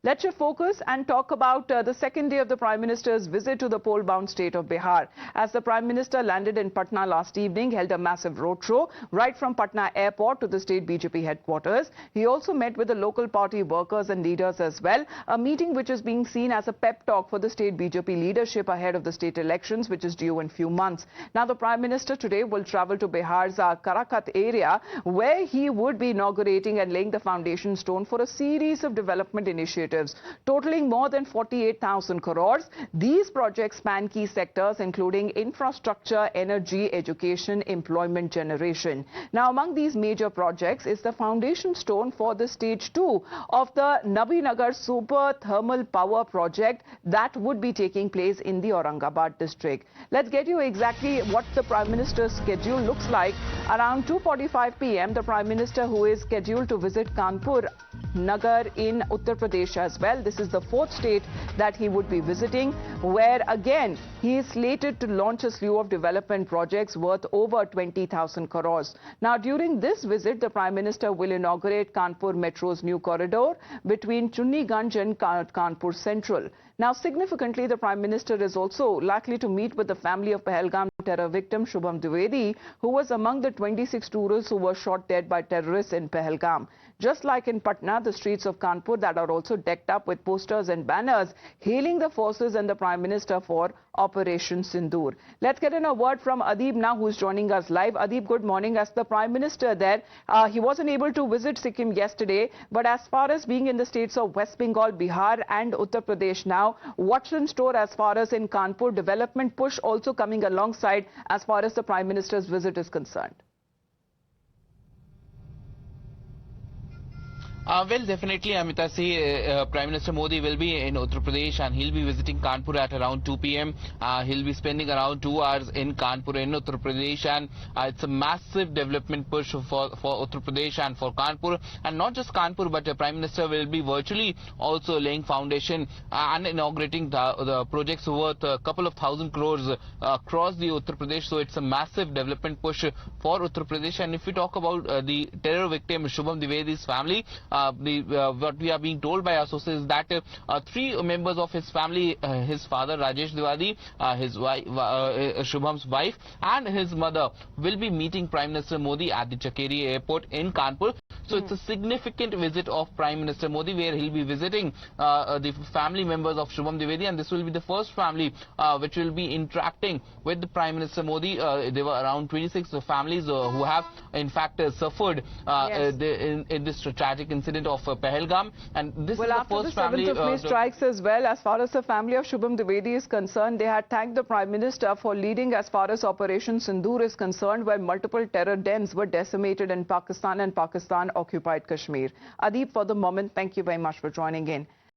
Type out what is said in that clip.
Let's shift focus and talk about the second day of the Prime Minister's visit to the pole-bound state of Bihar. As the Prime Minister landed in Patna last evening, held a massive roadshow right from Patna airport to the state BJP headquarters. He also met with the local party workers and leaders as well, a meeting which is being seen as a pep talk for the state BJP leadership ahead of the state elections, which is due in few months. Now, the Prime Minister today will travel to Bihar's Karakat area, where he would be inaugurating and laying the foundation stone for a series of development initiatives totaling more than 48,000 crores. These projects span key sectors including infrastructure, energy, education, employment generation. Now, among these major projects is the foundation stone for the stage 2 of the Nabinagar Super Thermal Power Project that would be taking place in the Aurangabad district. Let's get you exactly what the Prime Minister's schedule looks like. Around 2:45 p.m., the Prime Minister, who is scheduled to visit Kanpur Nagar in Uttar Pradesh as well. This is the fourth state that he would be visiting, where again he is slated to launch a slew of development projects worth over 20,000 crores. Now, during this visit, the Prime Minister will inaugurate Kanpur Metro's new corridor between Chunniganj and Kanpur Central. Now, significantly, the Prime Minister is also likely to meet with the family of Pahalgam terror victim Shubham Dwivedi, who was among the 26 tourists who were shot dead by terrorists in Pahalgam. Just like in Patna, the streets of Kanpur that are also decked up with posters and banners hailing the forces and the Prime Minister for Operation Sindoor. Let's get in a word from Adib now, who's joining us live. Adib, good morning. As the Prime Minister there, he wasn't able to visit Sikkim yesterday, but as far as being in the states of West Bengal, Bihar and Uttar Pradesh now, what's in store as far as in Kanpur development push also coming alongside as far as the Prime Minister's visit is concerned? Well, definitely, Amita, Prime Minister Modi will be in Uttar Pradesh and he'll be visiting Kanpur at around 2 p.m. He'll be spending around 2 hours in Kanpur in Uttar Pradesh, and it's a massive development push for Uttar Pradesh and for Kanpur. And not just Kanpur, but the Prime Minister will be virtually also laying foundation and inaugurating the projects worth a couple of thousand crores across the Uttar Pradesh. So it's a massive development push for Uttar Pradesh. And if we talk about the terror victim Shubham Dwivedi's family, what we are being told by our sources is that 3 members of his family, his father Rajesh Dwivedi, his wife, Shubham's wife, and his mother will be meeting Prime Minister Modi at the Chakeri airport in Kanpur. So it's a significant visit of Prime Minister Modi, where he'll be visiting the family members of Shubham Dwivedi, and this will be the first family which will be interacting with the Prime Minister Modi. There were around 26 families who have in fact suffered in this tragic incident of Pahalgam, and this is the first family. Well, after the 7th of May strikes as well, as far as the family of Shubham Dwivedi is concerned, they had thanked the Prime Minister for leading as far as Operation Sindoor is concerned, where multiple terror dens were decimated in Pakistan and Pakistan occupied Kashmir. Adib, for the moment, thank you very much for joining in.